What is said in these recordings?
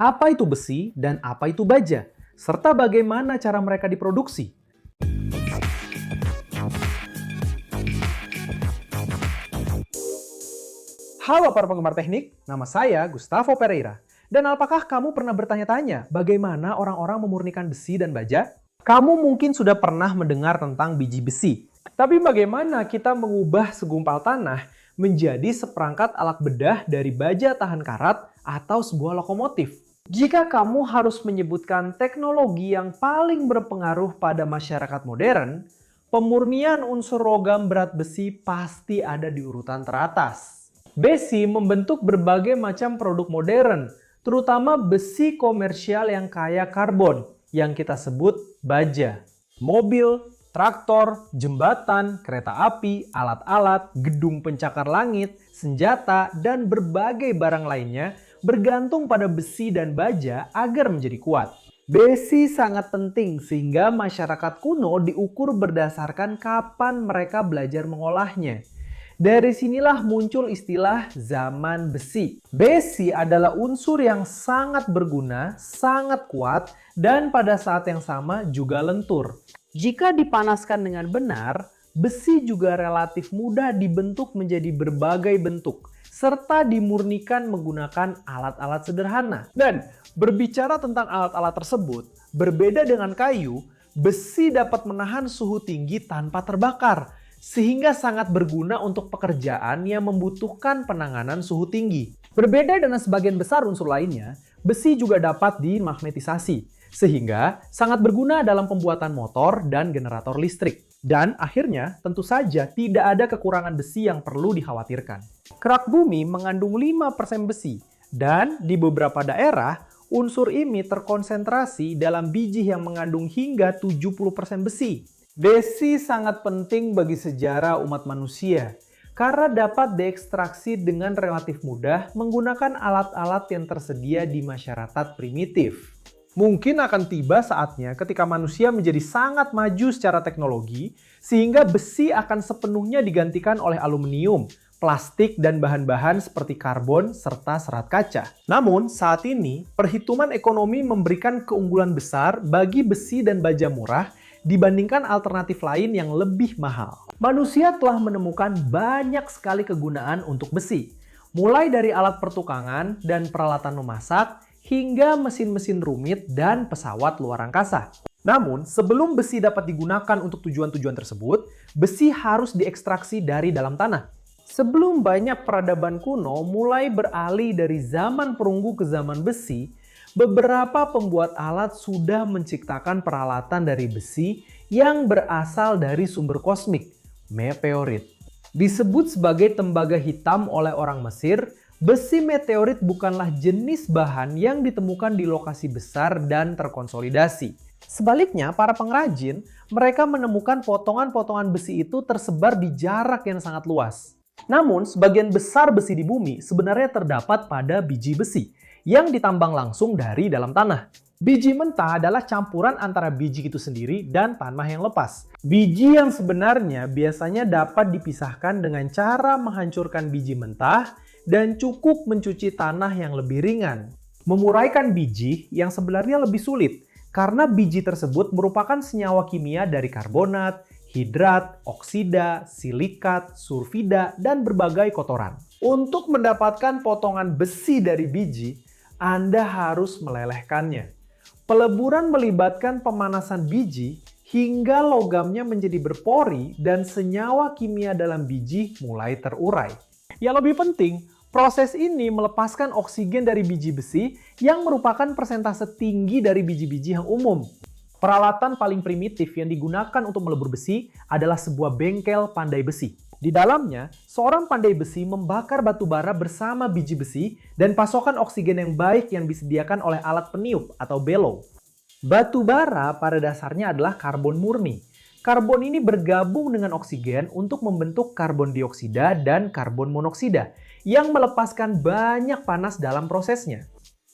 Apa itu besi dan apa itu baja, serta bagaimana cara mereka diproduksi. Halo para penggemar teknik, nama saya Gustavo Pereira. Dan apakah kamu pernah bertanya-tanya bagaimana orang-orang memurnikan besi dan baja? Kamu mungkin sudah pernah mendengar tentang biji besi. Tapi bagaimana kita mengubah segumpal tanah menjadi seperangkat alat bedah dari baja tahan karat atau sebuah lokomotif? Jika kamu harus menyebutkan teknologi yang paling berpengaruh pada masyarakat modern, pemurnian unsur logam berat besi pasti ada di urutan teratas. Besi membentuk berbagai macam produk modern, terutama besi komersial yang kaya karbon, yang kita sebut baja. Mobil, traktor, jembatan, kereta api, alat-alat, gedung pencakar langit, senjata, dan berbagai barang lainnya bergantung pada besi dan baja agar menjadi kuat. Besi sangat penting sehingga masyarakat kuno diukur berdasarkan kapan mereka belajar mengolahnya. Dari sinilah muncul istilah zaman besi. Besi adalah unsur yang sangat berguna, sangat kuat, dan pada saat yang sama juga lentur. Jika dipanaskan dengan benar, besi juga relatif mudah dibentuk menjadi berbagai bentuk, serta dimurnikan menggunakan alat-alat sederhana. Dan berbicara tentang alat-alat tersebut, berbeda dengan kayu, besi dapat menahan suhu tinggi tanpa terbakar, sehingga sangat berguna untuk pekerjaan yang membutuhkan penanganan suhu tinggi. Berbeda dengan sebagian besar unsur lainnya, besi juga dapat dimagnetisasi, sehingga sangat berguna dalam pembuatan motor dan generator listrik. Dan akhirnya, tentu saja tidak ada kekurangan besi yang perlu dikhawatirkan. Kerak bumi mengandung 5% besi, dan di beberapa daerah, unsur ini terkonsentrasi dalam biji yang mengandung hingga 70% besi. Besi sangat penting bagi sejarah umat manusia, karena dapat diekstraksi dengan relatif mudah menggunakan alat-alat yang tersedia di masyarakat primitif. Mungkin akan tiba saatnya ketika manusia menjadi sangat maju secara teknologi, sehingga besi akan sepenuhnya digantikan oleh aluminium, plastik, dan bahan-bahan seperti karbon serta serat kaca. Namun, saat ini, perhitungan ekonomi memberikan keunggulan besar bagi besi dan baja murah dibandingkan alternatif lain yang lebih mahal. Manusia telah menemukan banyak sekali kegunaan untuk besi, mulai dari alat pertukangan dan peralatan memasak, hingga mesin-mesin rumit dan pesawat luar angkasa. Namun, sebelum besi dapat digunakan untuk tujuan-tujuan tersebut, besi harus diekstraksi dari dalam tanah. Sebelum banyak peradaban kuno mulai beralih dari zaman perunggu ke zaman besi, beberapa pembuat alat sudah menciptakan peralatan dari besi yang berasal dari sumber kosmik, meteorit. Disebut sebagai tembaga hitam oleh orang Mesir, besi meteorit bukanlah jenis bahan yang ditemukan di lokasi besar dan terkonsolidasi. Sebaliknya, para pengrajin, mereka menemukan potongan-potongan besi itu tersebar di jarak yang sangat luas. Namun, sebagian besar besi di bumi sebenarnya terdapat pada biji besi yang ditambang langsung dari dalam tanah. Biji mentah adalah campuran antara biji itu sendiri dan tanah yang lepas. Biji yang sebenarnya biasanya dapat dipisahkan dengan cara menghancurkan biji mentah dan cukup mencuci tanah yang lebih ringan. Memuraikan biji yang sebenarnya lebih sulit karena biji tersebut merupakan senyawa kimia dari karbonat, hidrat, oksida, silikat, sulfida, dan berbagai kotoran. Untuk mendapatkan potongan besi dari biji, Anda harus melelehkannya. Peleburan melibatkan pemanasan biji hingga logamnya menjadi berpori dan senyawa kimia dalam biji mulai terurai. Yang lebih penting, proses ini melepaskan oksigen dari biji besi yang merupakan persentase tinggi dari biji-biji yang umum. Peralatan paling primitif yang digunakan untuk melebur besi adalah sebuah bengkel pandai besi. Di dalamnya, seorang pandai besi membakar batu bara bersama biji besi dan pasokan oksigen yang baik yang disediakan oleh alat peniup atau bellow. Batu bara pada dasarnya adalah karbon murni. Karbon ini bergabung dengan oksigen untuk membentuk karbon dioksida dan karbon monoksida yang melepaskan banyak panas dalam prosesnya.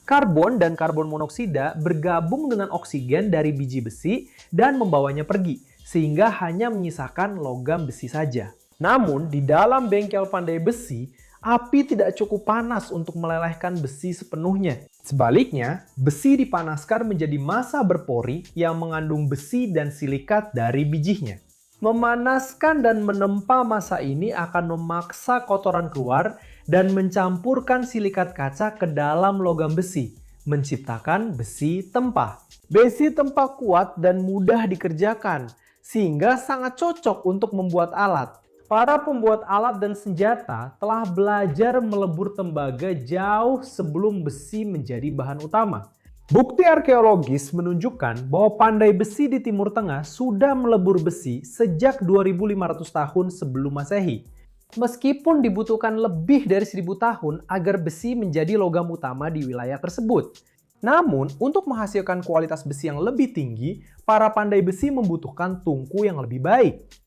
Karbon dan karbon monoksida bergabung dengan oksigen dari biji besi dan membawanya pergi, sehingga hanya menyisakan logam besi saja. Namun, di dalam bengkel pandai besi, api tidak cukup panas untuk melelehkan besi sepenuhnya. Sebaliknya, besi dipanaskan menjadi massa berpori yang mengandung besi dan silikat dari bijinya. Memanaskan dan menempa massa ini akan memaksa kotoran keluar dan mencampurkan silikat kaca ke dalam logam besi, menciptakan besi tempa. Besi tempa kuat dan mudah dikerjakan, sehingga sangat cocok untuk membuat alat. Para pembuat alat dan senjata telah belajar melebur tembaga jauh sebelum besi menjadi bahan utama. Bukti arkeologis menunjukkan bahwa pandai besi di Timur Tengah sudah melebur besi sejak 2500 tahun sebelum Masehi. Meskipun dibutuhkan lebih dari 1000 tahun agar besi menjadi logam utama di wilayah tersebut. Namun, untuk menghasilkan kualitas besi yang lebih tinggi, para pandai besi membutuhkan tungku yang lebih baik.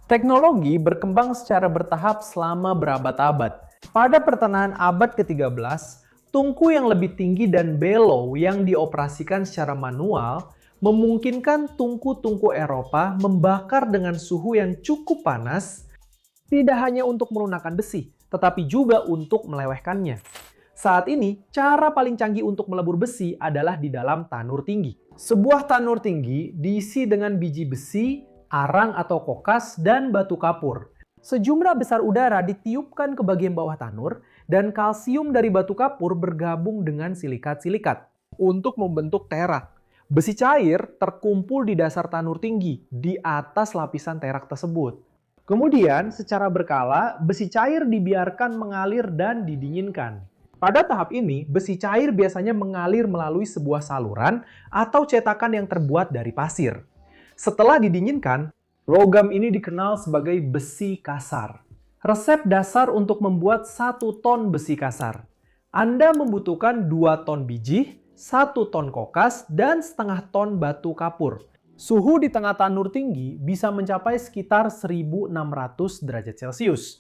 Teknologi berkembang secara bertahap selama berabad-abad. Pada pertengahan abad ke-13, tungku yang lebih tinggi dan bellow yang dioperasikan secara manual memungkinkan tungku-tungku Eropa membakar dengan suhu yang cukup panas, tidak hanya untuk melunakkan besi, tetapi juga untuk melelehkannya. Saat ini, cara paling canggih untuk melebur besi adalah di dalam tanur tinggi. Sebuah tanur tinggi diisi dengan biji besi, arang atau kokas, dan batu kapur. Sejumlah besar udara ditiupkan ke bagian bawah tanur, dan kalsium dari batu kapur bergabung dengan silikat-silikat untuk membentuk terak. Besi cair terkumpul di dasar tanur tinggi, di atas lapisan terak tersebut. Kemudian, secara berkala, besi cair dibiarkan mengalir dan didinginkan. Pada tahap ini, besi cair biasanya mengalir melalui sebuah saluran atau cetakan yang terbuat dari pasir. Setelah didinginkan, logam ini dikenal sebagai besi kasar. Resep dasar untuk membuat 1 ton besi kasar. Anda membutuhkan 2 ton biji, 1 ton kokas, dan setengah ton batu kapur. Suhu di tengah tanur tinggi bisa mencapai sekitar 1600 derajat Celcius.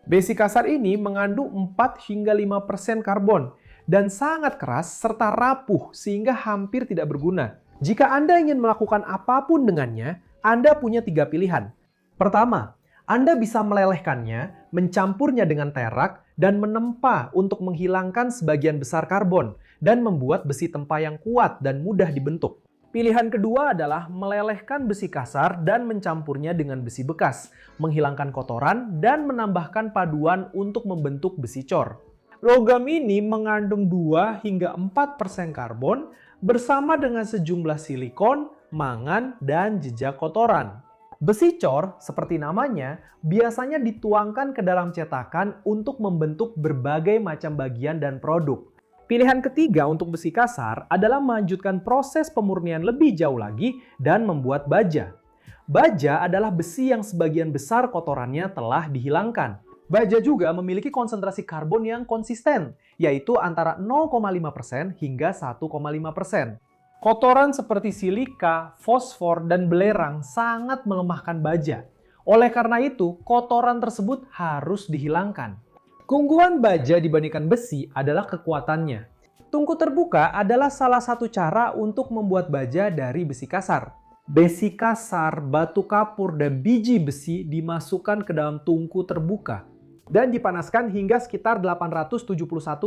Besi kasar ini mengandung 4 hingga 5% karbon dan sangat keras serta rapuh sehingga hampir tidak berguna. Jika Anda ingin melakukan apapun dengannya, Anda punya 3 pilihan. Pertama, Anda bisa melelehkannya, mencampurnya dengan terak, dan menempa untuk menghilangkan sebagian besar karbon dan membuat besi tempa yang kuat dan mudah dibentuk. Pilihan kedua adalah melelehkan besi kasar dan mencampurnya dengan besi bekas, menghilangkan kotoran, dan menambahkan paduan untuk membentuk besi cor. Logam ini mengandung 2 hingga 4% karbon bersama dengan sejumlah silikon, mangan, dan jejak kotoran. Besi cor, seperti namanya, biasanya dituangkan ke dalam cetakan untuk membentuk berbagai macam bagian dan produk. Pilihan ketiga untuk besi kasar adalah melanjutkan proses pemurnian lebih jauh lagi dan membuat baja. Baja adalah besi yang sebagian besar kotorannya telah dihilangkan. Baja juga memiliki konsentrasi karbon yang konsisten, yaitu antara 0,5% hingga 1,5%. Kotoran seperti silika, fosfor, dan belerang sangat melemahkan baja. Oleh karena itu, kotoran tersebut harus dihilangkan. Keunggulan baja dibandingkan besi adalah kekuatannya. Tungku terbuka adalah salah satu cara untuk membuat baja dari besi kasar. Besi kasar, batu kapur, dan biji besi dimasukkan ke dalam tungku terbuka dan dipanaskan hingga sekitar 871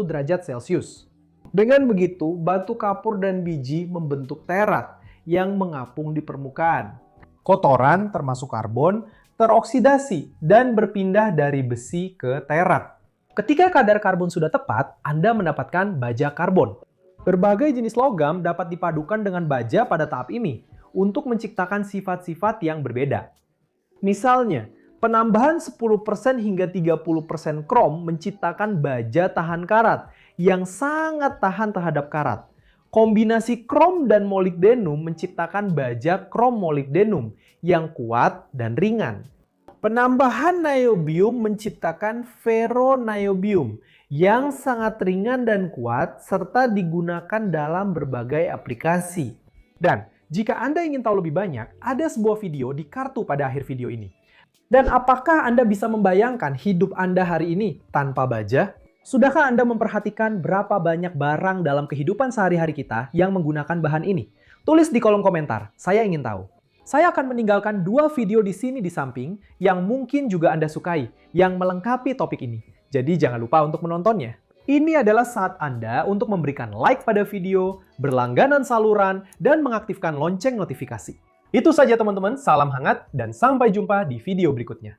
derajat Celcius. Dengan begitu, batu kapur dan biji membentuk terak yang mengapung di permukaan. Kotoran, termasuk karbon, teroksidasi dan berpindah dari besi ke terak. Ketika kadar karbon sudah tepat, Anda mendapatkan baja karbon. Berbagai jenis logam dapat dipadukan dengan baja pada tahap ini untuk menciptakan sifat-sifat yang berbeda. Misalnya, penambahan 10% hingga 30% krom menciptakan baja tahan karat yang sangat tahan terhadap karat. Kombinasi krom dan molybdenum menciptakan baja krom molybdenum yang kuat dan ringan. Penambahan niobium menciptakan ferroniobium yang sangat ringan dan kuat serta digunakan dalam berbagai aplikasi. Dan jika Anda ingin tahu lebih banyak, ada sebuah video di kartu pada akhir video ini. Dan apakah Anda bisa membayangkan hidup Anda hari ini tanpa baja? Sudahkah Anda memperhatikan berapa banyak barang dalam kehidupan sehari-hari kita yang menggunakan bahan ini? Tulis di kolom komentar, saya ingin tahu. Saya akan meninggalkan 2 video di sini di samping yang mungkin juga Anda sukai, yang melengkapi topik ini. Jadi jangan lupa untuk menontonnya. Ini adalah saat Anda untuk memberikan like pada video, berlangganan saluran, dan mengaktifkan lonceng notifikasi. Itu saja teman-teman, salam hangat dan sampai jumpa di video berikutnya.